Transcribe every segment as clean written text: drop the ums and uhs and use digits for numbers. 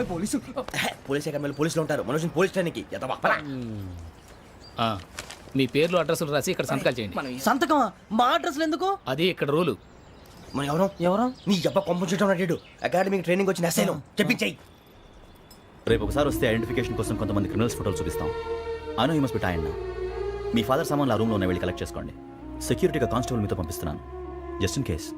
బాబాయ్ police. Police అకాడమీలో పోలీసులు ఉంటారు. మనోజ్ పోలీస్ ట్రైనింగ్కి మీ పేర్లు అడ్రస్లు రాసి ఇక్కడ సంతకాలు చేయండి. సంతకమా? మా అడ్రస్లు ఎందుకు? అది ఇక్కడ రూలు. మన ఎవరు నీ అబ్బా పంపించడం అడ్డాడు. అకాడమిక్ ట్రైనింగ్ వచ్చిన అసైలం చెప్పించాయి. రేపు ఒకసారి వస్తే ఐడెంటిఫికేషన్ కోసం కొంతమంది క్రిమినల్స్ ఫోటోలు చూపిస్తాం. Anu you must be trained. మీ ఫాదర్ సామాన్లు ఆ రూమ్లో ఉన్న వెళ్ళి కలెక్ట్ చేసుకోండి. సెక్యూరిటీగా కానిస్టేబుల్ మీతో పంపిస్తున్నాను, just in case.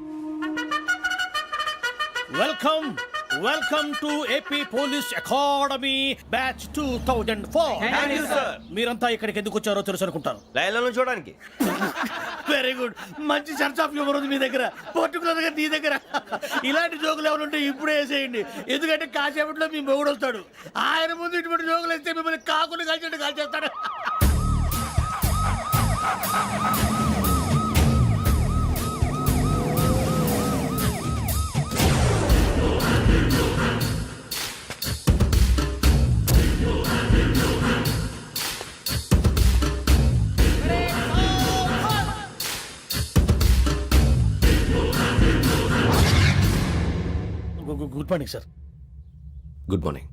Welcome to AP police academy batch 2004. మీరంతా ఇక్కడికి ఎందుకు వచ్చారో తెలుసు అనుకుంటాను. లైన్లను చూడడానికి. Very good. మంచి సెన్స్ ఆఫ్ హ్యూమర్ ఉంది మీ దగ్గర, పర్టికులర్ గా నీ దగ్గర. ఇలాంటి జోకులు ఎవరు ఉంటే ఇప్పుడే వేసేయండి. ఎందుకంటే కాసేపట్లో మీ మొగుడు వస్తాడు. ఆయన ముందు ఇటువంటి జోకులు వేస్తే మిమ్మల్ని కాకులు కాల్చేట్టు కాల్చేస్తాడు. Good morning sir. Good morning.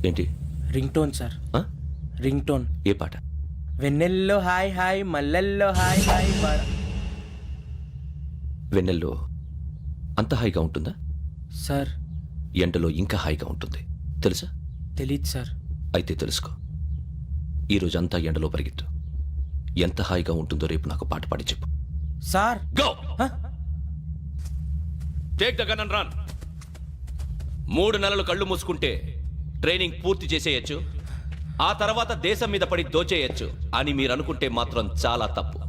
ఏంటి? Ring tone sir. Ring tone. ఏ పాట? వెన్నెల్లో హాయ్ హాయ్ మల్లెల్లో హాయ్ హాయ్. వెన్నెల్లో అంత హాయిగా ఉంటుందా సార్? ఎండలో ఇంకా హాయిగా ఉంటుంది తెలుసా? తెలీదు సార్. అయితే తెలుసుకో. ఈరోజు అంతా ఎండలో పరిగెత్తు. ఎంత హాయిగా ఉంటుందో రేపు నాకు పాట పాడి చెప్పు. Sir go. Take the gun and run. 3 నెలలు కళ్ళు మూసుకుంటే ట్రైనింగ్ పూర్తి చేసేయచ్చు, ఆ తర్వాత దేశం మీద పడి దోచేయచ్చు అని మీరు అనుకుంటే మాత్రం చాలా తప్పు.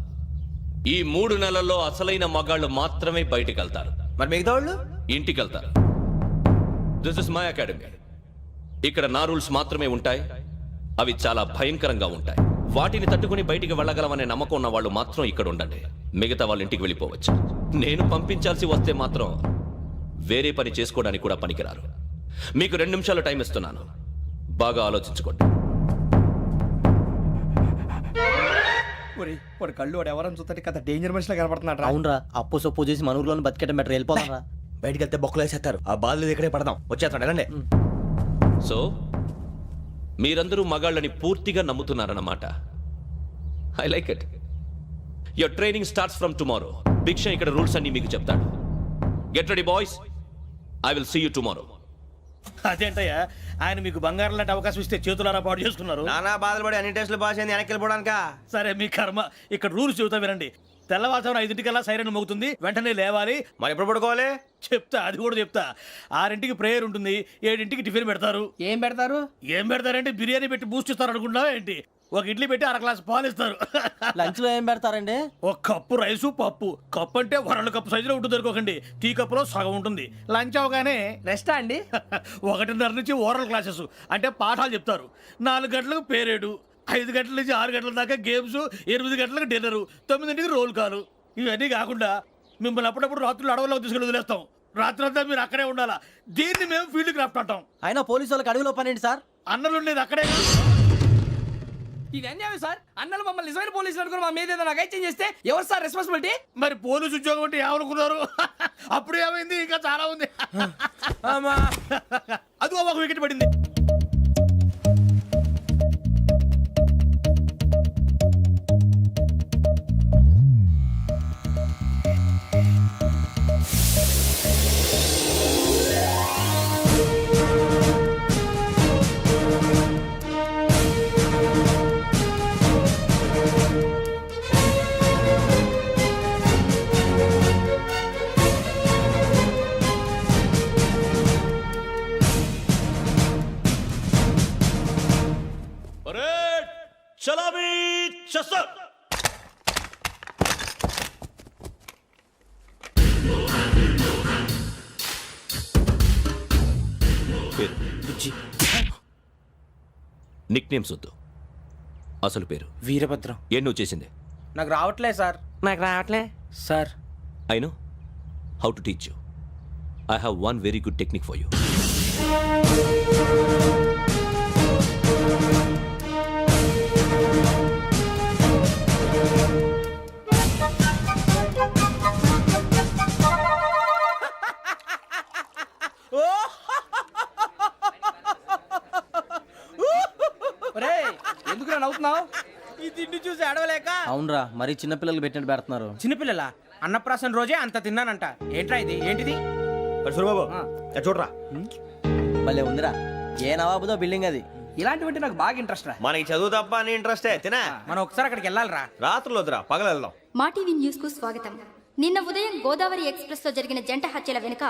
ఈ 3 నెలల్లో అసలైన మగాళ్ళు మాత్రమే బయటికి వెళ్తారు. మరి మిగతా వాళ్ళు ఇంటికి వెళ్తారు. This is my academy. ఇక్కడ నా రూల్స్ మాత్రమే ఉంటాయి. అవి చాలా భయంకరంగా ఉంటాయి. వాటిని తట్టుకుని బయటికి వెళ్ళగలమనే నమ్మకం ఉన్న వాళ్ళు మాత్రం ఇక్కడ ఉండండి. మిగతా వాళ్ళు ఇంటికి వెళ్ళిపోవచ్చు. నేను పంపించాల్సి వస్తే మాత్రం వేరే పని చేసుకోవడానికి కూడా పనికిరారు. మీకు 2 నిమిషాలు టైం ఇస్తున్నాను, బాగా ఆలోచించుకోండి. వాడు కళ్ళు వాడు ఎవరని చూస్తే కదా డేంజర్ మనిషిలో కనపడుతున్నాడు. అవునరా, అప్పు సొప్పు చేసి మన ఊర్లో బతికేట బెటర్. వెళ్ళిపోతారా? బయటికి వెళ్తే బొక్కలు వేసేస్తారు. ఆ బాధలు ఇక్కడే పడదాం. వచ్చేస్తాడు వెళ్ళండి. సో మీరందరూ మగాళ్ళని పూర్తిగా నమ్ముతున్నారన్నమాట. I like it. Your training starts from tomorrow. Bhiksha ఇక్కడ రూల్స్ అన్ని మీకు చెప్తాడు. Get ready boys, I will see you tomorrow. అదేంటయ్యా, ఆయన మీకు బంగారం లాంటి అవకాశం ఇస్తే చేతులారా పాటు చేసుకున్నారు. నానా బాధలు పడి అన్ని టెస్టులు పాస్ అయింది, వెనక్కి వెళ్ళిపోవడానికా? సరే మీ కర్మ. ఇక్కడ రూల్స్ చెబుతా వినండి. తెల్లవారుజామున 5 సైరన్ మోగుతుంది, వెంటనే లేవాలి. మరి ఎప్పుడు పడుకోవాలి? చెప్తా, అది కూడా చెప్తా. 6 ప్రేయర్ ఉంటుంది, 7 టిఫిన్ పెడతారు. ఏం పెడతారు? ఏం పెడతారంటే బిర్యానీ పెట్టి బూస్ట్ ఇస్తారు అనుకుంటున్నావా ఏంటి? ఒక ఇడ్లీ పెట్టి 1 గ్లాస్ పాలు ఇస్తారు. లంచ్ లో ఏం పెడతారండి? 1 కప్పు రైసు పప్పు. కప్పు అంటే 1/2 కప్పు సైజులో ఉంటుంది అనుకోకండి. టీ కప్పులో సగం ఉంటుంది. లంచ్ అవగానే రెస్టా అండి? 1:30 నుంచి ఓరల్ క్లాసెస్ అంటే పాఠాలు చెప్తారు. 4 గంటలకు పేరేడు, 5 గంటల నుంచి 6 గంటల దాకా గేమ్స్, 8 గంటలకు డిన్నరు, 9ంటికి రోల్ కాలు. ఇవన్నీ కాకుండా మిమ్మల్ని అప్పుడప్పుడు రాత్రులు అడవుల్లో తీసుకెళ్ళి వదిలేస్తాం. రాత్రి అంతా మీరు అక్కడే ఉండాలా. దీన్ని మేము ఫీల్డ్ క్రాఫ్ట్ అంటాం. అయినా పోలీసు వాళ్ళకి అడవిలో పని ఏంటి సార్? అన్నలు ఉండేది అక్కడే. ఇది అన్యాయం సార్. అన్నలు మమ్మల్ని నిజమైన పోలీసులు అనుకుని మా మీద ఏదైనా అగైత్యం చేస్తే ఎవరు సార్ రెస్పాన్సిబిలిటీ? మరి పోలీసు ఉద్యోగం అంటే ఏమనుకున్నారు? అప్పుడు ఏమైంది? ఇంకా చాలా ఉంది. అదిగో ఒక వికెట్ పడింది. నిక్ నేమ్స్ వద్దు, అసలు పేరు వీరభద్రం. ఏం నువ్వు చేసింది? నాకు రావట్లే సార్. నాకు రావట్లే sir. I know how to teach you. I have one very good technique for you. ఎందుకు నవ్వుతున్నావు? ఈ తిండి చూసి అడవలేక. అవునరా మరీ చిన్నపిల్లలు పెట్టినట్టు పెడుతున్నారు. చిన్నపిల్లల అన్నప్రాసన రోజే అంత తిన్నానంట. ఏంట్రా ఇది? ఏంటిది? సూరిబాబు చూడరా, భలే ఉందిరా. ఏ నవాబుదో బిల్డింగ్ అది. ఇలాంటివంటే నాకు బాగా ఇంట్రెస్ట్ రా. మనకి చదువు తప్ప అని ఇంట్రెస్టే తినా. మనం ఒకసారి అక్కడికి వెళ్ళాలిరా. రాత్రులు వద్దురా, పగలు వెళ్దాం. మా టీవీ న్యూస్ కు స్వాగతం. నిన్న ఉదయం గోదావరి ఎక్స్ప్రెస్ లో జరిగిన జంట హత్యల వెనుక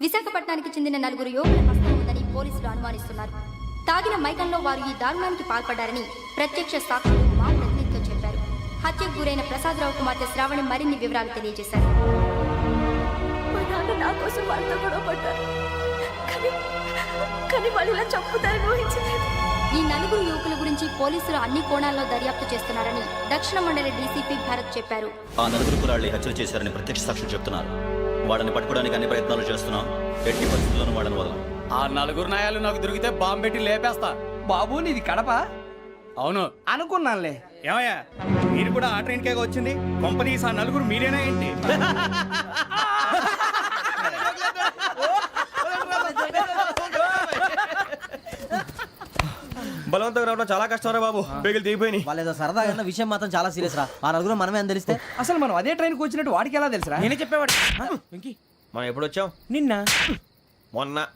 విశాఖపట్నానికి చెందిన 4 యువకుల హస్తం ఉందని పోలీసులు అనుమానిస్తున్నారు. తాగిన మైకంలో వారు ఈ దారుణానికి పాల్పడ్డారని ప్రత్యక్ష సాక్షులు మా ప్రతినిధితో చెప్పారు. హత్యకు గురైన ప్రసాదరావు కుమార్తె శ్రావణి మరిన్ని వివరాలు తెలియజేశారు. నా కోసం వాళ్ళతో గొడవ పడ్డారు, కానీ వాళ్ళు ఇలా చంపుతారని ఊహించలేదు. ఈ 4 యువకుల గురించి పోలీసులు అన్ని కోణాల్లో దర్యాప్తు చేస్తున్నారని దక్షిణ మండలి డీసీపీ భరత్ చెప్పారు. ఆ 4 కురాళ్ళు హత్యలు చేశారని ప్రత్యక్ష సాక్షులు చెప్తున్నారు. వాళ్ళని పట్టుకోవడానికి అన్ని ప్రయత్నాలు చేస్తున్నాం. ఎట్టి పరిస్థితుల్లోనూ వాళ్ళని వదలం. ఆ 4 నాయాలు నాకు దొరికితే బాంబు పెట్టి లేపేస్తా. బాబు నీది కడప? అవును అనుకున్నానులే. ఏమయ్యా మీరు కూడా ఆ ట్రైన్ కేగా వచ్చింది? కంపెనీస్ ఆ 4 మీరేనా ఏంటి? బలవంతంగా రావడం చాలా కష్టం రా బాబు, పేగులు దిగిపోయినాయి. వాళ్ళు ఏదో సరదాగా అన్న విషయం మాత్రం చాలా సీరియస్ రా. ఆ నలుగురు మనమే అని తెలిస్తే అసలు మనం అదే ట్రైన్కి వచ్చినట్టు వాడికి ఎలా తెలుసురా? నేనే చెప్పేవాడు. మనం ఎప్పుడు వచ్చాం? నిన్న మొన్న.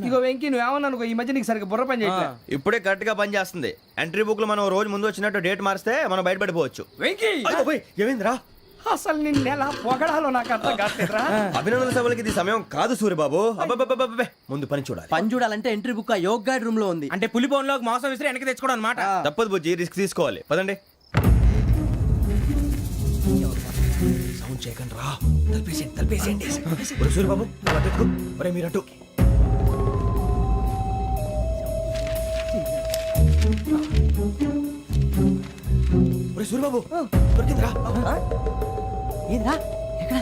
ఇగో వెంకీ నువ్వేమన్నా అనుకో, ఈ మధ్య నీకు సరిగ్గా బుర్ర పని చేయట్లేదు. ఇప్పుడే కరెక్ట్ గా పని చేస్తుంది. ఎంట్రీ బుక్ లో మనం రోజు ముందు వచ్చినట్టు డేట్ మారిస్తే మనం బయటపడిపోవచ్చు. వెంకీ ఏమైందిరా? అసలు నిన్న ఎలా పొగడాలో నాకు అర్థం కాట్లేదురా. అభినందన సభలకి ఇది సమయం కాదు సూరిబాబు. అబ్బబ్బబ్బబ్బబ్బే, ముందు పని చూడాలి. పని చూడాలంటే ఎంట్రీ బుక్ ఆ యోగ్ గైడ్ రూమ్ లో ఉంది. అంటే పులి బోన్లో మాంసం విసిరి వెనక్కి తెచ్చుకోవడం అనమాట. తప్పదు బుజ్జి, రిస్క్ తీసుకోవాలి. పదండి. సౌండ్ చేయకండి రా. తలపేసేయండి. సూరిబాబు మీరు అటు. సూరిబాబు దొరికిందిరా. ఏంద్రా ఎక్కడ?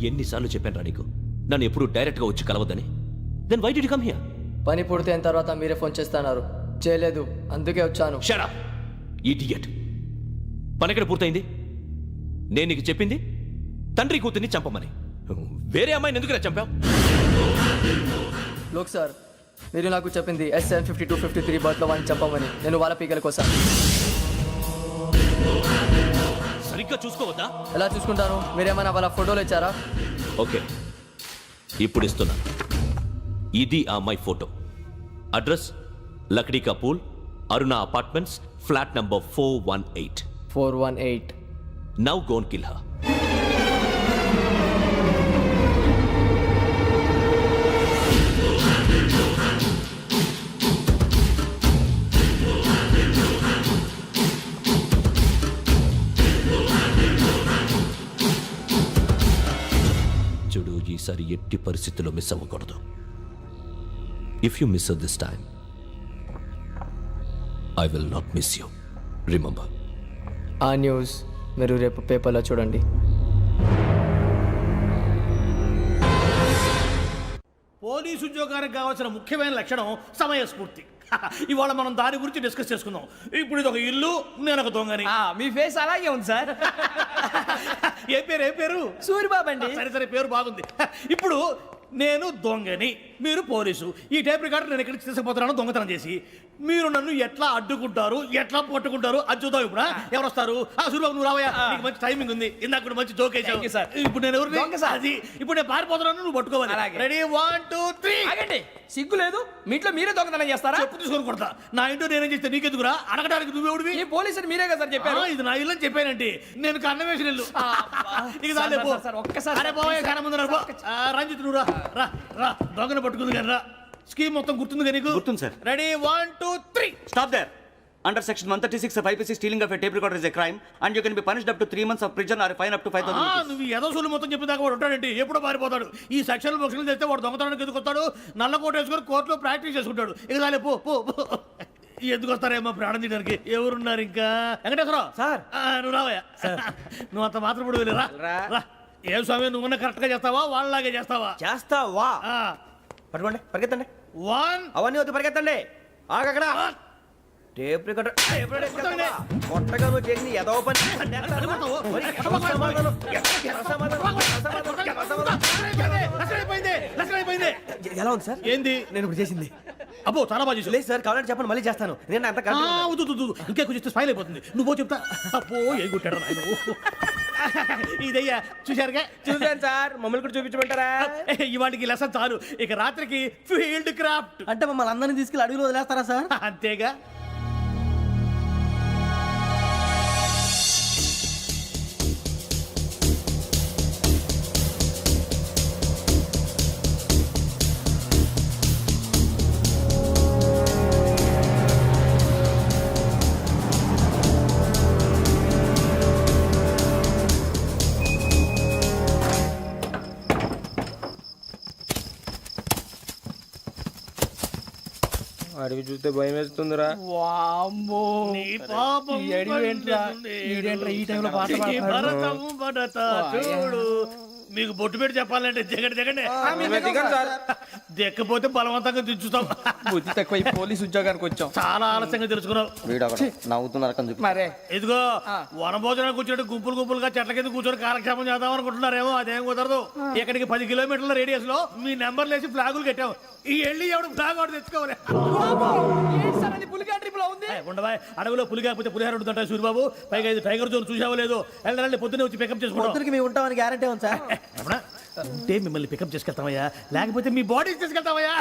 ఎన్నిసార్లు చెప్పాను రా నీకు నన్ను ఎప్పుడు డైరెక్ట్ గా వచ్చి కలవద్దని? Then why did you come here? పని పూర్తయిన తర్వాత మీరే ఫోన్ చేస్తున్నారు. చేయలేదు, అందుకే వచ్చాను. Shut up idiot. పని ఎక్కడ పూర్తయింది? నేను నీకు చెప్పింది తండ్రి కూతుర్ని చంపమని. వేరే అమ్మాయిని ఎందుకు చంపావు? లోక్ సార్, మీరు నాకు చెప్పింది SN 5253 బర్త్లో వాడిని చంపమని. నేను వాళ్ళ పీకల కోసం. సరిగ్గా చూసుకోవద్దా? ఎలా చూసుకుంటాను? మీరేమైనా వాళ్ళ ఫోటోలు ఇచ్చారా? ఓకే, ఇప్పుడు ఇస్తున్నా. ఇది ఆ అమ్మాయి photo. Address Lakdi కపూల్, Aruna apartments, flat number 418. 418. Now go and kill her. చూడు, ఈసారి ఎట్టి పరిస్థితుల్లో మిస్ అవ్వకూడదు. If you miss this time I will not miss you. Remember. ఆ న్యూస్ మీరు రేపు పేపర్లో చూడండి. పోలీసు ఉద్యోగానికి కావాల్సిన ముఖ్యమైన లక్షణం సమయస్ఫూర్తి. ఇవాళ మనం దాని గురించి డిస్కస్ చేసుకుందాం. ఇప్పుడు ఇది ఒక ఇల్లు, నేను ఒక దొంగని. మీ ఫేస్ అలాగే ఉంది సార్. ఏ పేరు? సూరిబాబు అండి. సరే పేరు బాగుంది. ఇప్పుడు నేను దొంగని, మీరు పోలీసు. ఈ టైప్ రికార్డు నేను ఎక్కడికి తీసుకుపోతున్నాను దొంగతనం చేసి. మీరు నన్ను ఎట్లా అడ్డుకుంటారు, ఎట్లా పట్టుకుంటారు అది చూద్దాం. ఇప్పుడు ఎవరు వస్తారు? సూర్యబాబు నువ్వు రావయ్యా, నీకు మంచి టైమింగ్ ఉంది. ఇందాక కూడా మంచి జోక్ వేసావు. ఇప్పుడు నేను ఎవరు? అది ఇప్పుడు నేను పారిపోతున్నాను, నువ్వు పట్టుకోవాలి. రెడీ 1 2 3. ఆగండి, సిగ్గు లేదు? మీ ఇంట్లో మీరే దొంగతనం చేస్తారా? చెప్పు తీసుకొని కొడతా. నా ఇంట్లో నేనేం చేస్తే నీకెందుకురా? అడగడానికి నువ్వెవడివి? ఈ పోలీసులు మీరే కదా సార్ చెప్పారు. ఇది నా ఇల్లు అని చెప్పానండి. నేను కన్న వేసిన ఇల్లు. ఇక చాలే పో. సార్, ఒక్కసారి అరే పోయే కన్న ముందు రా, పో. రంజిత్ నువ్వు రా రా రా. దొంగను పట్టుకుంది కానీ రా. స్కీమ్ మొత్తం గుర్తుంది కానీ నీకు? గుర్తుంది sir. Ready 1 2 3. Stop there. Under section 136 of IPC, stealing of a tape recorder is a crime, and you can be punished up to 3 months of prison or a fine up to 5,000 rupees. నువ్వు ఏదో సొల్లు మొత్తం చెప్పిన దాకా వాడు ఉంటాడండి. ఎప్పుడో పారిపోతాడు. ఈ సెక్షన్ బొక్షన్లు చేస్తే వాడు దొంగతనానికి ఎందుకు వస్తాడు? నల్ల కోట వేసుకొని కోర్టులో ప్రాక్టీస్ చేసుకుంటాడు. ఇక చాలే పో పో పో. ఎందుకు వస్తారేమో ప్రాణం తీయడానికి. ఎవరున్నారు ఇంకా? వెంకటేశ్వరరావు సార్, నువ్వు రావయ్యా. నువ్వు అంత మాత్రం ఇప్పుడు వెళ్ళి రా రా. ఏ స్వామి, నువ్వున్న కరెక్ట్ గా చేస్తావా వాళ్ళలాగే చేస్తావా? చేస్తావా? పట్టుకోండి, పరిగెత్తండి. 1 అవన్నీ వద్దు, పరిగెత్తండి. ఆగక్కడ టేప్ రికార్డర్ కొట్టగా నువ్వు చేసింది ఏదో పని. ఎలా ఉంది సార్? ఏంది నేను ఇప్పుడు చేసింది? అబ్బో చాలా బాగా చేసావు. లేదు సార్, కావాలంటే చెప్పండి, మళ్ళీ చేస్తాను. నేను అంత ఇంకే కొంచెం స్మైల్ అయిపోతుంది. నువ్వు చెప్తా. అబ్బో ఏ కొట్టాడు నాయన. ఇదయ్యా చూశారుగా? చూసాను సార్, మమ్మల్ని కూడా చూపించమంటారా? ఇవాటికి లెసన్ చాలు. ఇక రాత్రికి ఫీల్డ్ క్రాఫ్ట్. అంటే మమ్మల్ని అందరినీ తీసుకెళ్ళి అడుగులు వదిలేస్తారా సార్? అంతేగా. అడిగి చూస్తే భయం వేస్తుందిరా. నీ పాపం ఏంట్రా ఈ టైంలో పాట ఈ పాడతాడు? భరతము భరత చూడు. మీకు బొట్టు పెట్టి చెప్పాలంటే జగన్ జగనే. దెక్కపోతే బలవంతంగా దించుతాం. బుద్ధి తక్కువ, ఈ పోలీస్ ఉద్యోగానికి వచ్చాం. చాలా ఆలస్యంగా తెలుసుకున్నావు. నవ్వుతున్నారు మరే ఇదిగో వనభోజనానికి కూర్చొని గుంపులు గుంపులుగా చెట్ల కింద కూర్చొని కాలక్షేపం చేద్దాం అనుకుంటున్నారేమో. అదేం కుదరదు. ఇక్కడికి 10 కిలోమీటర్ల రేడియస్ లో మీ నెంబర్లు వేసి ఫ్లాగులు కట్టాము. ఈ వెళ్ళి ఎవడు ఫ్లాగ్ ఒకటి తెచ్చుకోవాలి. పులిగా ట్రిప్ లో ఉంది. ఉండవా, అడవిలో పులి కాకపోతే పులిహార ఉంటుంటాయి సూర్యబాబు. పైగా ఇది టైగర్ జోన్ చూసావో లేదో. వెళ్ళాలంటే పొద్దున్నే వచ్చి పికప్ చేసుకుంటాం. మేము ఉంటామని గ్యారంటీ ఉంది సార్. అంటే మిమ్మల్ని పికప్ చేసుకెళ్తామయ్యా, లేకపోతే మీ బాడీ తీసుకెళ్తామయ్యా.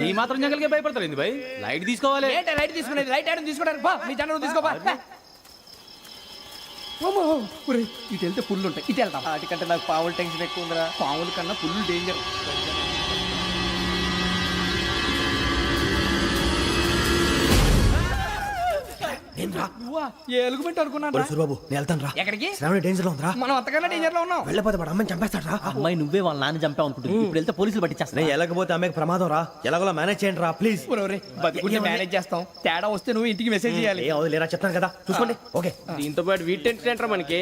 ఈ మాత్రం జంగల్కే భయపడతారు భయ్. లైట్ తీసుకోవాలి. ఏంటి లైట్ తీసుకునేది? లైట్ ఆడని తీసుకుంటారు. బా మీ జనం తీసుకోబా. ఇటు వెళ్తే పుల్లు ఉంటాయి, ఇటు వెళ్తాం. వాటికంటే నాకు పావులు టెన్షన్ ఎక్కువ ఉందిరా. పాముల కన్నా పుల్లు డేంజర్. ఎలుగుబెట్టి అనుకున్నాను. సూర్యబాబు నేను వెళ్తాను రా. ఎక్కడికి? శ్రావణి డేంజర్ లో ఉందిరా. మనం అంతకన్నా డేంజర్ లో ఉన్నాం. వెళ్ళపోతే వాడు అమ్మని చంపేస్తాడు రా. అమ్మాయి నువ్వే వాళ్ళ నాన్న చంపావు అనుకుంటుంది. ఇప్పుడు వెళ్తే పోలీసులు పట్టించేస్తా. నేను వెళ్ళకపోతే అమ్మకి ప్రమాదం రా. ఎలాగోలా మేనేజ్ చేయండి రా ప్లీజ్. బతికుంటే మేనేజ్ చేస్తాం. తేడా వస్తే నువ్వు ఇంటికి మెసేజ్ చేయాలి. ఏ అవును లేరా, చెప్తాను కదా, చూసుకోండి. ఓకే. దీంతో పాటు వీటి టెన్షన్ ఏంట్రా మనకి.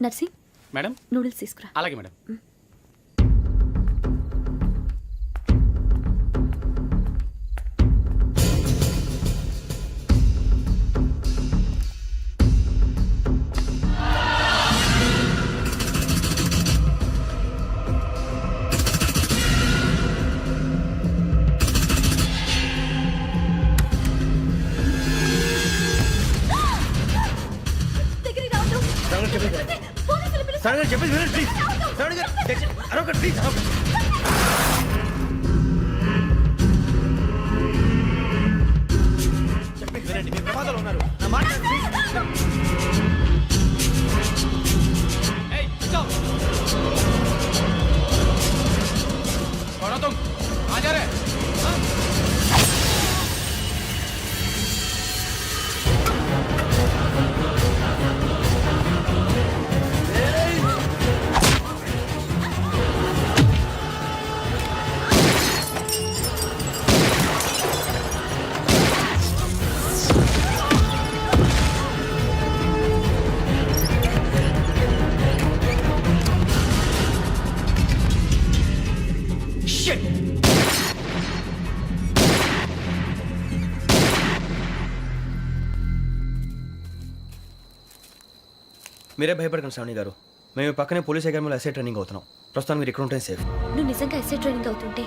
నర్సింగ్ మేడం నూడిల్స్ తీసుకురా. అలాగే మేడం. శ్రావణి చెప్పేసి వినండి ప్లీజ్. శ్రావణి గారు అరొకటి ప్లీజ్. చెప్పేసి వినండి, మీ ప్రమాదాలు ఉన్నారు. నా మాట మీరే భయపడకండి శ్రావణి గారు. మేము పక్కనే పోలీస్ అకాడమీలో ఎస్ఐ ట్రైనింగ్ అవుతున్నాం. ప్రస్తుతం మీరు ఇక్కడ ఉంటే సేఫ్. నువ్వు నిజంగా ఎస్ఐ ట్రైనింగ్ అవుతుంటే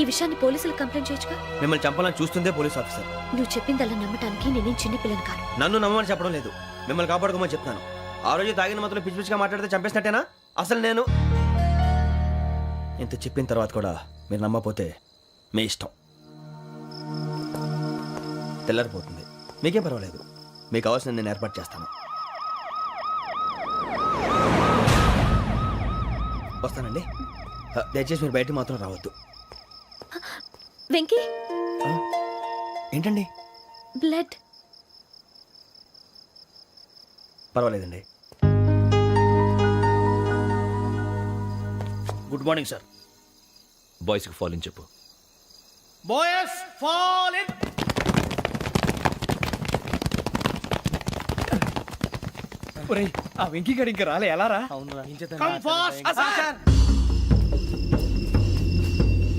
ఈ విషయాన్ని పోలీసులకు కంప్లైంట్ చేయొచ్చుగా. మిమ్మల్ని చంపాలని చూస్తుందే పోలీస్ ఆఫీసర్. నువ్వు చెప్పిందల్లా నమ్మటానికి నేనేం చిన్న పిల్లని కాను. నన్ను నమ్మమని చెప్పడం లేదు, మిమ్మల్ని కాపాడుకోమని చెప్తాను. ఆ రోజు తాగిన మాత్రం పిచ్చి పిచ్చిగా మాట్లాడితే చంపేసినట్టేనా? అసలు నేను ఇంత చెప్పిన తర్వాత కూడా మీరు నమ్మకపోతే మీ ఇష్టం. తెల్లారిపోతుంది, మీకేం పర్వాలేదు. మీకు కావాల్సిన నేను ఏర్పాటు చేస్తాను. వస్తానండి. దయచేసి మీరు బయట మాత్రం రావద్దు. వెంకీ, ఏంటండి? బ్లడ్. పర్వాలేదండి. Good morning sir. బాయ్స్కి ఫాల్ ఇన్ చెప్పు. Boys fall in. ఒరేయ్, ఆ వెంకీ గడి ఇంకా రాలే, ఎలా రా? Come fast sir.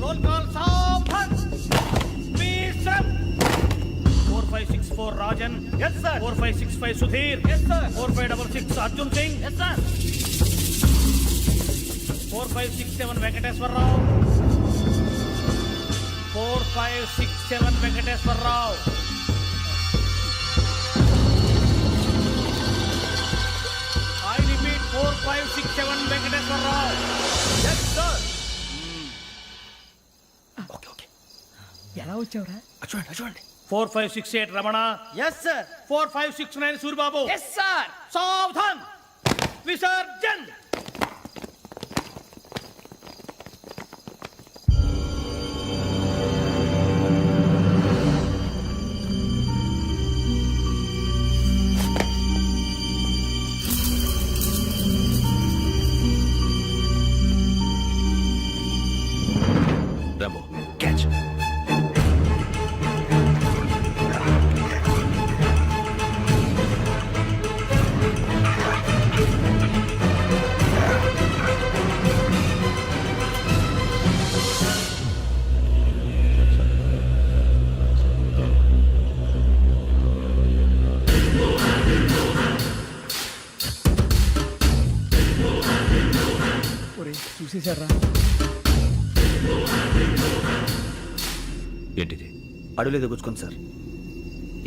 Roll call సావధాన్. Please stop. 4564 Rajan. yes sir. 4565 Sudhir. yes sir. 4566 Arjun Singh. yes sir. 4567 Venkateswararao. 4567 Venkateswararao. I repeat 4567 Venkateswararao. yes sir. Okay okay, ఎలా వచ్చావురా? చూడండి చూడండి. 4568 Ramana. Yes sir. 4569 Suribabu. Yes sir. సావధాన్. విసర్జన్. Rambo, catch. ఒరేయ్, చూసేశారా? ఏంటిది? అడుగులేదు గుచ్చుకోండి సార్.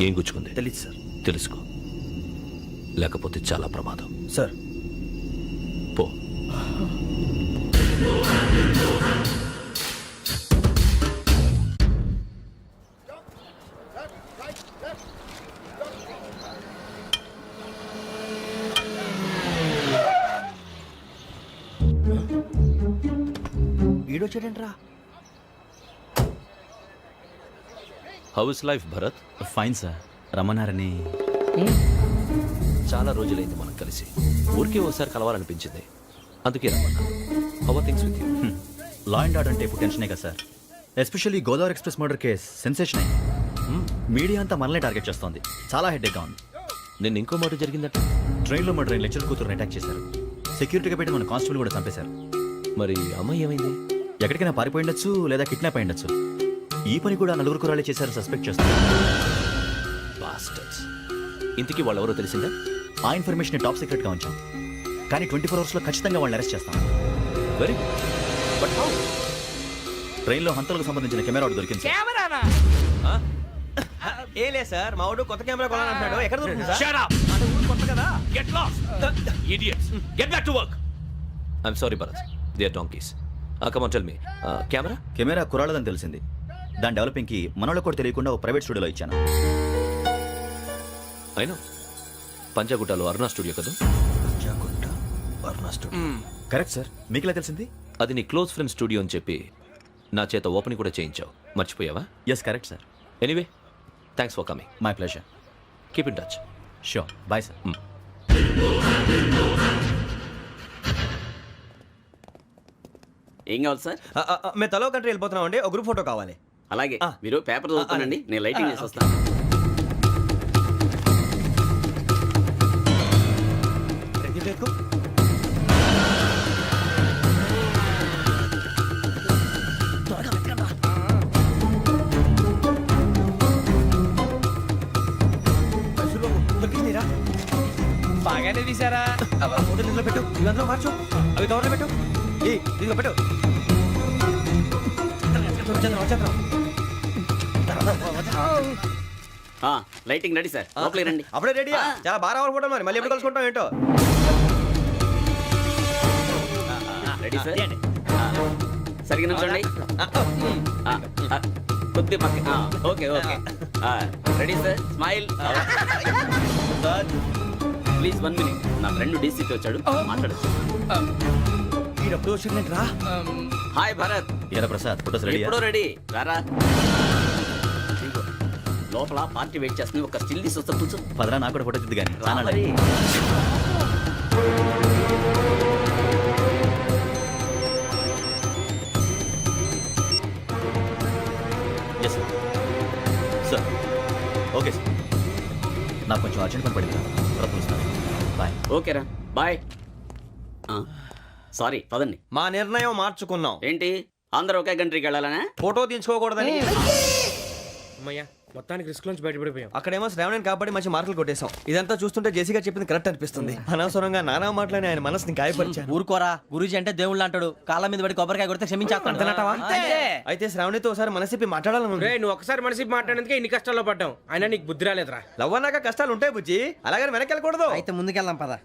ఏం గుచ్చుకుంది? తెలీదు సార్. తెలుసుకో, లేకపోతే చాలా ప్రమాదం. సార్ పో. ఈడొచ్చాడంట్రా. How is life Bharat? Fine sir. రమ్మన్నారని. చాలా రోజులైంది మనం కలిసి. ఊరికే ఒకసారి కలవాలనిపించింది, అందుకే రమ్మన్నా. How are things with you? Law and order అంటే ఇప్పుడు టెన్షనే కదా sir. Especially Godavari express murder case sensation అయింది. మీడియా అంతా మనల్ని టార్గెట్ చేస్తోంది. చాలా హెడ్ఏక్గా ఉంది. నిన్న ఇంకో మాట జరిగిందట. ట్రైన్లో మా ట్రైన్ లెక్చర్ కూతురుని అటాక్ చేశారు. సెక్యూరిటీగా పెట్టి మన కానిస్టేబుల్ కూడా చంపేశారు. మరి అమ్మాయి ఏమైంది? ఎక్కడికైనా పారిపోయిండొచ్చు, లేదా కిడ్నాప్ అయ్యుండొచ్చు. ఈ పని కూడా నలుగురు కురాలే చేశారు సస్పెక్ట్ చేస్తారు. బాస్టర్స్. ఇంతకీ వాళ్ళు ఎవరో తెలిసిందా? ఆ ఇన్ఫర్మేషన్ టాప్ సీక్రెట్గా ఉంచాం, కానీ 24 అవర్స్లో ఖచ్చితంగా వాళ్ళని అరెస్ట్ చేస్తాం. Very good. But how? ట్రైన్లో హంతలకు సంబంధించిన కెమెరా ఒకటి దొరికింది సార్. కెమెరానా? ఏ లే సార్, మా వాడు కొత్త కెమెరా కొనాలంటున్నాడు. ఎక్కడ దొరుకుతుంది సార్? Shut up! అంటే ఊరు కొత్త కదా. Get lost! Idiots! Get back to work! I'm sorry, Bharat. They are donkeys. Come on, tell me. Camera? Camera కురాలదని తెలిసింది. దాని డెవలపింగ్కి మనోళ్ళకు కూడా తెలియకుండా ఒక ప్రైవేట్ స్టూడియోలో ఇచ్చాను. I know. పంజాగుట్టలో అరుణా స్టూడియో కదా? Panjagutta Aruna studio. Correct sir. మీకు ఇలా తెలిసింది? అది నీ క్లోజ్ ఫ్రెండ్ స్టూడియో అని చెప్పి నా చేత ఓపెనింగ్ కూడా చేయించావు. మర్చిపోయావా? Yes correct sir. Anyway, thanks for coming. My pleasure. Keep in touch. Sure. Bye sir. ఏం కావాలి సార్? మేము తలో కంట్రీ వెళ్ళిపోతున్నాం అండి. ఒక గ్రూప్ ఫోటో కావాలి. అలాగే, మీరు పేపర్ చదువుతానండి, నేను లైటింగ్ చేసి వస్తాను. బాగానే తీసారా? ఫోటో ఇందులో పెట్టు, ఇవి అందులో మార్చు, అవి కవర్లో పెట్టు, ఇదిగో పెట్టు. వచ్చేద్దాం. లైటింగ్ రెడీ సార్ లోపలికి రండి. అప్పుడే రెడీయా? చాలా బాగా రావాలి ఫోటో, మరి మళ్ళీ ఎప్పుడు కలుసుకుంటాం ఏంటో. రెడీ సార్ సరిగ్గా నుంచోండి. కొద్ది పక్క okay okay ready sir smile. Please 1 minute. నా ఫ్రెండ్ డీసీకి వచ్చాడు, మాట్లాడచ్చు. వీడప్పుడు వచ్చిందంటే రా. హాయ్ భరత్. ఏరా ప్రసాద్, ఫోటోస్ రెడీ? ఎప్పుడో రెడీ రారా. లోపల పార్టీ వెయిట్ చేస్తుంది, ఒక స్టిల్ తీసి వస్తా కూర్చో. పదరా, నాకు కూడా ఫోటో తిద్దు కానీ రా మరి. Yes sir. ఓకే సార్, నాకు కొంచెం అర్జెంట్ పని పడింది, తర్వాత పిలుస్తాను. బాయ్. ఓకేరా బాయ్. సారీ పదండి. మా నిర్ణయం మార్చుకున్నాం. ఏంటి అందరూ ఒకే కంట్రీకి వెళ్ళాలనే? ఫోటో తీసుకోకూడదని. అమ్మయ్యా మొత్తానికి రిస్క్ నుంచి బయటపడిపోయాం. అక్కడేమో శ్రావణిని కాబట్టి మంచి మార్కులు కొట్టేశాం. ఇదంతా చూస్తుంటే జేసీగా చెప్పింది కరెక్ట్ అనిపిస్తుంది. అనవసరంగా నానా మాటలని ఆయన మనసుని గాయపరిచాను. ఊరుకోరా, గురూజీ అంటే దేవుళ్ళు అంటాడు. కాళ్ళ మీద పడి కొబ్బరికాయ కొడితే క్షమించేస్తాను. అయితే శ్రావణితో ఒకసారి మనసిప్పి మాట్లాడాలను. రే నువ్వు ఒకసారి మనిషి మాట్లాడేందుకే ఇన్ని కష్టాల్లో పడ్డాం, అయినా నీకు బుద్ధి రాలేదురా. లవ్ అన్నాక కష్టాలు ఉంటాయి బుజ్జి, అలాగని వెనక్కి వెళ్ళకూడదు. అయితే ముందుకెళ్దాం పద.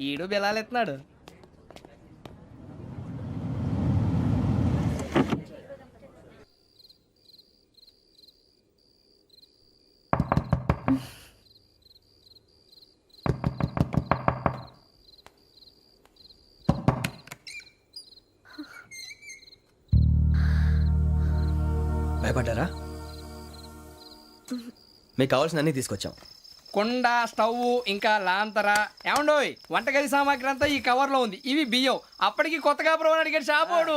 ఈడు బెలాలెత్తున్నాడు. భయపడ్డారా? మీకు కావాల్సిన అన్ని తీసుకొచ్చాం. కుండ, స్టవ్, ఇంకా లాంతర. ఏమండోయ్, వంటగది సామాగ్రి అంతా ఈ కవర్ లో ఉంది. ఇవి బియ్యం. అప్పటికి కొత్తగా బ్రో అడిగాడు షాపోడు.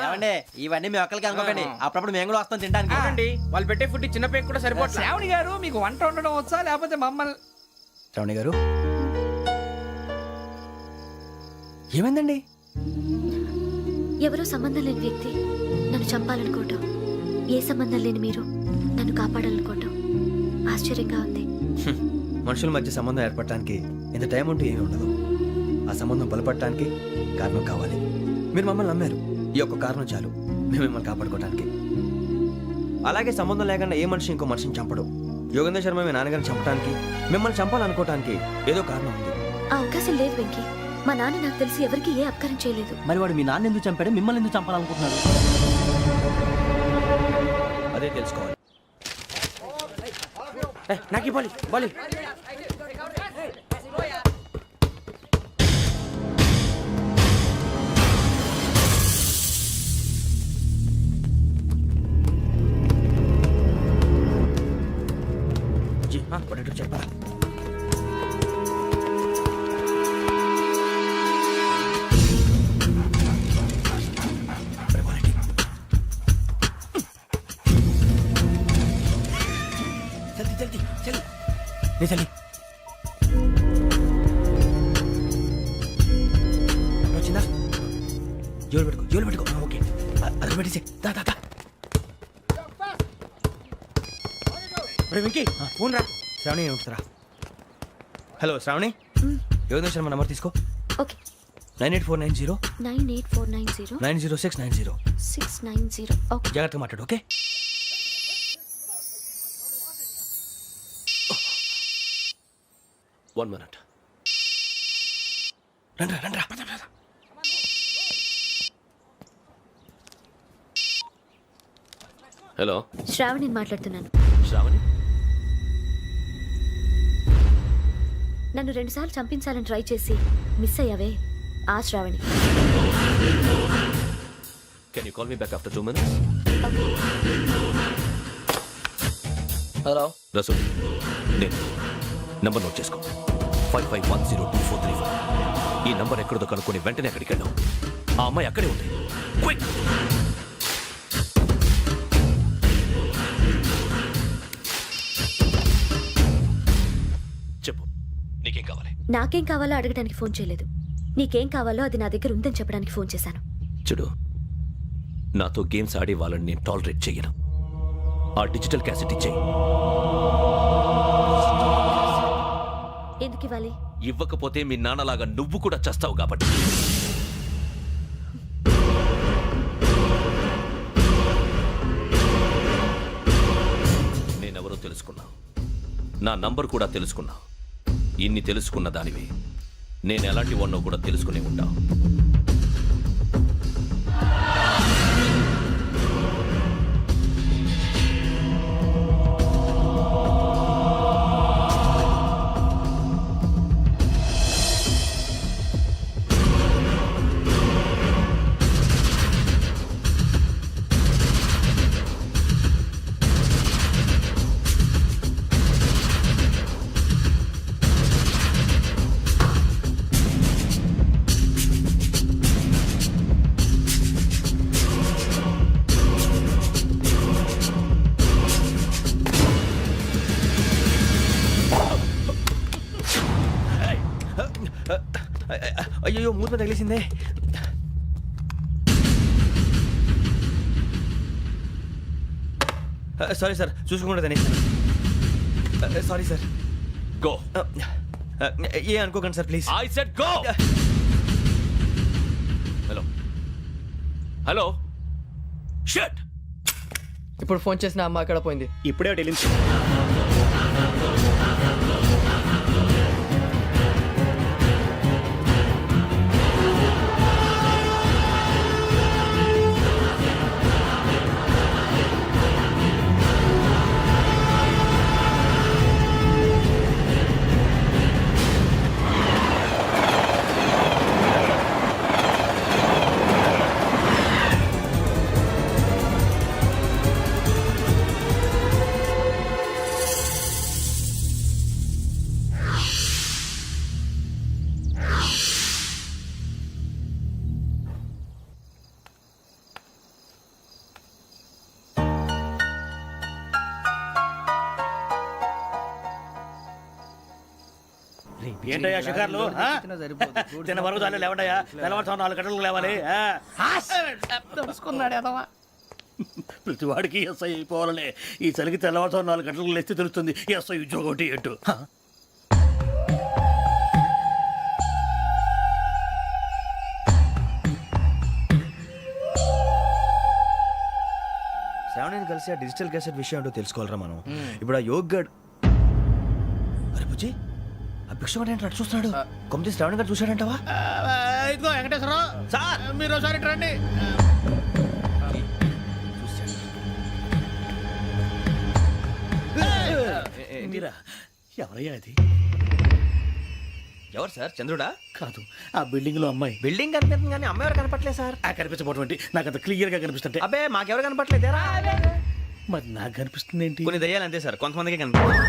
ఏమండి ఇవన్నీ మీ ఒక్కరికి అనుకోకండి, అప్పుడప్పుడు మేము కూడా వస్తాం తినడానికి. చూడండి వాళ్ళు పెట్టే ఫుడ్ చిన్న పేక్ కూడా సరిపోతుంది. శ్రావణి గారు మీకు వంట వండడం వచ్చా, లేకపోతే మమ్మల్ని? శ్రావణి గారు ఏమైందండి? ఎవరో సంబంధం లేని వ్యక్తి నన్ను చంపాలనుకోవటం, ఏ సంబంధం లేని మీరు నన్ను కాపాడాలనుకోవటం ఆశ్చర్యంగా ఉంది. మనుషుల మధ్య సంబంధం ఏర్పడటానికి ఇంత టైం ఉంటే ఏమీ ఉండదు. ఆ సంబంధం బలపడటానికి కారణం కావాలి. మీరు మమ్మల్ని నమ్మారు, ఈ ఒక్క కారణం చాలు మేము మిమ్మల్ని కాపాడుకోవడానికి. అలాగే సంబంధం లేకుండా ఏ మనిషి ఇంకో మనిషిని చంపడు. యోగేంద్ర శర్మ మీ నాన్నగారిని చంపడానికి, మిమ్మల్ని చంపాలనుకోవటానికి ఏదో కారణం ఉంది. ఆ అవకాశం లేదు వెంకీ. మా నాన్న నాకు తెలిసి ఎవరికి ఏ అపకారం చేయలేదు. మరి వాడు మీ నాన్న ఎందుకు చంపాడు, మిమ్మల్ని ఎందుకు చంపాలనుకుంటున్నాడు? అదే తెలుసుకోవాలి. నాకు ఇవ్వాలి బాలి. చెప్పరా? జల్దీ వచ్చిందా? జోలు పెట్టుకో. ఓకే, అది పెట్టేసి వెంకీ ఫోన్ రా. శ్రావణి ఏమిటరా? హలో శ్రావణి, యోగేంద్ర శర్మ నంబర్ తీసుకో. ఓకే. 98490 98490 90690. 690. ఓకే. జాగ్రత్తగా మాట్లాడు. ఓకే. One minute. రండ్రా. హలో, శ్రావణి మాట్లాడుతున్నాను. శ్రావణి. నన్ను 2 సార్లు చంపించాలని ట్రై చేసి మిస్ అయ్యావే, ఆ Shravani. Can you call me back after 2 minutes? Hello Rasool, నేను నంబర్ నోట్ చేసుకో. 55102435. ఈ నంబర్ ఎక్కడదో కనుక్కొని వెంటనే అక్కడికి వెళ్ళాం. ఆ అమ్మాయి అక్కడే ఉంది. క్విక్. చెప్పు, నీకేం కావాలి? నాకేం కావాలో అడగడానికి ఫోన్ చేయలేదు. నీకేం కావాలో అది నా దగ్గర ఉందని చెప్పడానికి ఫోన్ చేశాను. చూడు, నాతో గేమ్స్ ఆడే వాళ్ళని నేను టాలరేట్ చెయ్యను. ఆ డిజిటల్ క్యాసెట్ ఇచ్చేయి. ఎందుకు ఇవ్వాలి? ఇవ్వకపోతే మీ నాన్నలాగా నువ్వు కూడా చస్తావు కాబట్టి. నేనెవరో తెలుసుకున్నా, నా నంబర్ కూడా తెలుసుకున్నా. ఇన్ని తెలుసుకున్న దానివి నేను ఎలాంటి వాడినో కూడా తెలుసుకునే ఉంటా. అయ్యో మూత మీద తగిలేసిందే. సారీ సార్, చూసుకోకుండా సారీ సార్. గో. ఏ అనుకోకండి sir please. I said go. Hello hello shut. ఇప్పుడు ఫోన్ చేసిన అమ్మ అక్కడ పోయింది. ఇప్పుడే వెళ్ళింది. ఏంటయ్యా షికార్లు? తిన్న వరకు చాలు లేవండయ్యా. తెల్లవారుతో 4 గంటలకు లేవాలి. తెలుసుకున్నాడు ఎదవా. ప్రతి వాడికి ఎస్ఐ అయిపోవాలనే ఈ చలికి తెల్లవారుతో 4 గంటలకు లేస్తే తెలుస్తుంది ఎస్ఐ ఉద్యోగం ఒకటి ఎటు. శ్రావణిని కలిసి ఆ డిజిటల్ క్యాసెట్ విషయం ఏంటో తెలుసుకోవాలరా మనం. ఇప్పుడు ఆ యోగ్ గడ్, అరే బుజ్జి, ఆ భిక్షం ఏంటో అటు చూస్తున్నాడు. కొమ్మతి శ్రావణి గారు చూశాడంటవా? ఇదిగో వెంకటేశ్వరరావు సార్, మీరు ఒకసారి ఇటు రండి. మీరా? ఎవరయ్యా అది? ఎవరు సార్? చంద్రుడా? కాదు, ఆ బిల్డింగ్ లో అమ్మాయి. బిల్డింగ్ కనిపిస్తుంది కానీ అమ్మాయి ఎవరు కనపట్లేదు సార్. ఆ కనిపించబోటువంటి నాకు అంత క్లియర్ గా కనిపిస్తుంటే. అబ్బే మాకెవరు కనపట్లేదేరా? మరి నాకు కనిపిస్తుంది ఏంటి? కొన్ని దయ్యాలు అంతే సార్, కొంతమందికి కనిపిస్తుంది.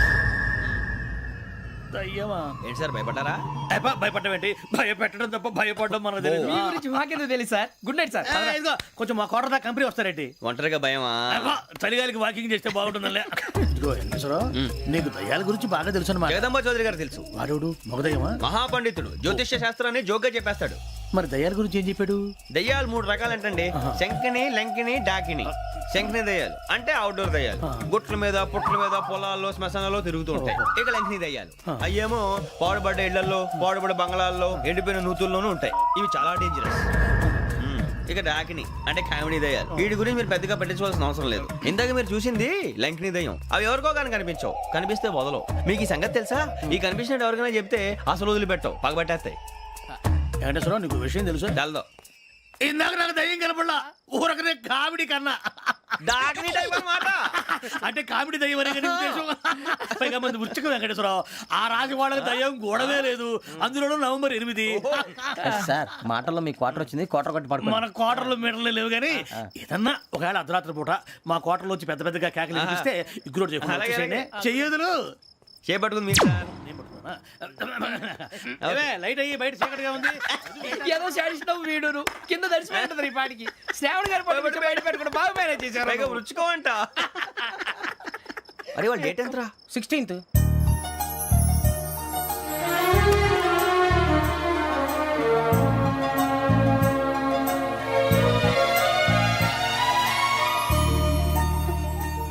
దయ్యమా? ఏంటి సార్ భయపడ్డారా? భయపడడం ఏంటి? భయపెట్టడం తప్ప భయపడడం మనకు తెలియదు. మీ గురించి మాకెందుకు తెలుసు సార్. Good night sir. ఇదిగో కొంచెం మా కోట దాకా కంపెనీ వస్తారేంటి? ఒంటరిగా భయమా? చలిగాలికి వాకింగ్ చేస్తే బాగుంటుందిలే. ఇదిగో వెంకటేశ్వరరావు, నీకు దయ్యాల గురించి బాగా తెలుసు అన్నమాట. జగదంబ చౌదరి గారు తెలుసు. వాడు మగదయ్యమా? మహాపండితుడు, జ్యోతిష్య శాస్త్రాన్ని జోగ్గా చెప్పేస్తాడు. మరి దయ్యాల గురించి ఏం చెప్పాడు? దయ్యాలు 3 రకాలంటండి. శంకిని, లంకిని, డాకిని. శంకిని దయ్యాలు అంటే అవుట్డోర్ దయ్యాలు, గుట్ల మీద పుట్ల మీద పొలాల్లో శ్మశానాల్లో తిరుగుతూ ఉంటాయి. ఇక లంకిని దయ్యాలు అయ్యేమో పాడుబడ్డ ఇళ్లలో, పాడుబడ్డ బంగ్లాల్లో, ఎండిపోయిన నూతుల్లోనూ ఉంటాయి. ఇవి చాలా డేంజరస్. ఇక డాకిని అంటే కామెడీ దయ్యాలు. వీటి గురించి మీరు పెద్దగా పట్టించుకోవాల్సిన అవసరం లేదు. ఇందాక మీరు చూసింది లంకిని దయ్యం. అవి ఎవరికో కానీ కనిపించవు, కనిపిస్తే వదలవు. మీకు ఈ సంగతి తెలుసా? ఈ కనిపించినట్టు ఎవరికైనా చెప్తే అసలు వదిలిపెట్టవు, పగబట్టేస్తాయి. వెంకటేశ్వరరావు, నీకు విషయం తెలుసు? డల్దో ఇందాక నాకు దయ్యం కనపడలా, ఊరకనే కామెడీ కన్నా. డాకిని టైప్ అన్నమాట. అంటే కామెడీ దయ్యం అనే కదా ఉద్దేశం. పైగా మంది ఉచ్చక వెంకటేశ్వరరావు, ఆ రాజు వాళ్ళకి దయ్యం గోడవే లేదు, అందులోనూ నవంబర్ 8. సార్ మాటల్లో మీ క్వార్టర్ వచ్చింది, క్వార్టర్ కొట్టి పడుకో. మన క్వార్టర్లో మీటర్లు లేవు కానీ ఏదన్నా ఒకవేళ అర్ధరాత్రి పూట మా క్వార్టర్లో వచ్చి పెద్ద పెద్దగా కేకలు వినిపిస్తే ఇగ్గురు చెయ్యదులు చేపట్టుకుంది మీకు సార్. లైట్ అయ్యి బయట చీకటిగా ఉంది. ఏదో శాడిస్తావు వీడును కింద దర్శనం ఈ పాటికి. శ్రావణ్ గారు పట్టుబట్టి బయట పెట్టుకుంటే బాగా మేనేజ్ చేశారు. పైగా రుచుకోవంట. అరే వాళ్ళ డేట్ ఎంతరా? 16th.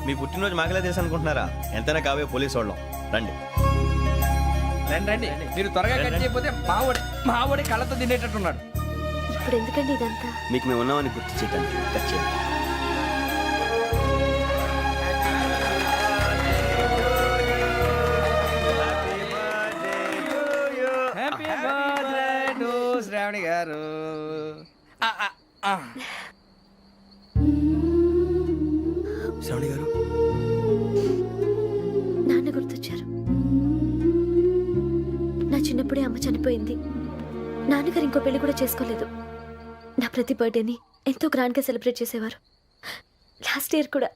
మీ పుట్టినరోజు మాకలే తెలుసు అనుకుంటున్నారా? ఎంతైనా కావే పోలీసు వాళ్ళం. రండి. రండి రండి, మీరు త్వరగా కట్ చేయకపోతే మావడి కళ్ళతో తినేటట్టున్నాడు. ఇప్పుడు ఎందుకండి ఇదంతా? మీకు మేము ఉన్నామని గుర్తు చేయడానికి కట్ చేయండి. హ్యాపీ బర్త్డే టు శ్రావణి గారు. ఆ, ఆ, ఆ. శ్రావణి గారు, నాన్న గుర్తొచ్చారు. నా చిన్నప్పుడే అమ్మ చనిపోయింది. నాన్నగారు ఇంకో పెళ్లి కూడా చేసుకోలేదు. నా ప్రతి బర్త్డేని ఎంతో గ్రాండ్గా సెలబ్రేట్ చేసేవారు. లాస్ట్ ఇయర్ కూడా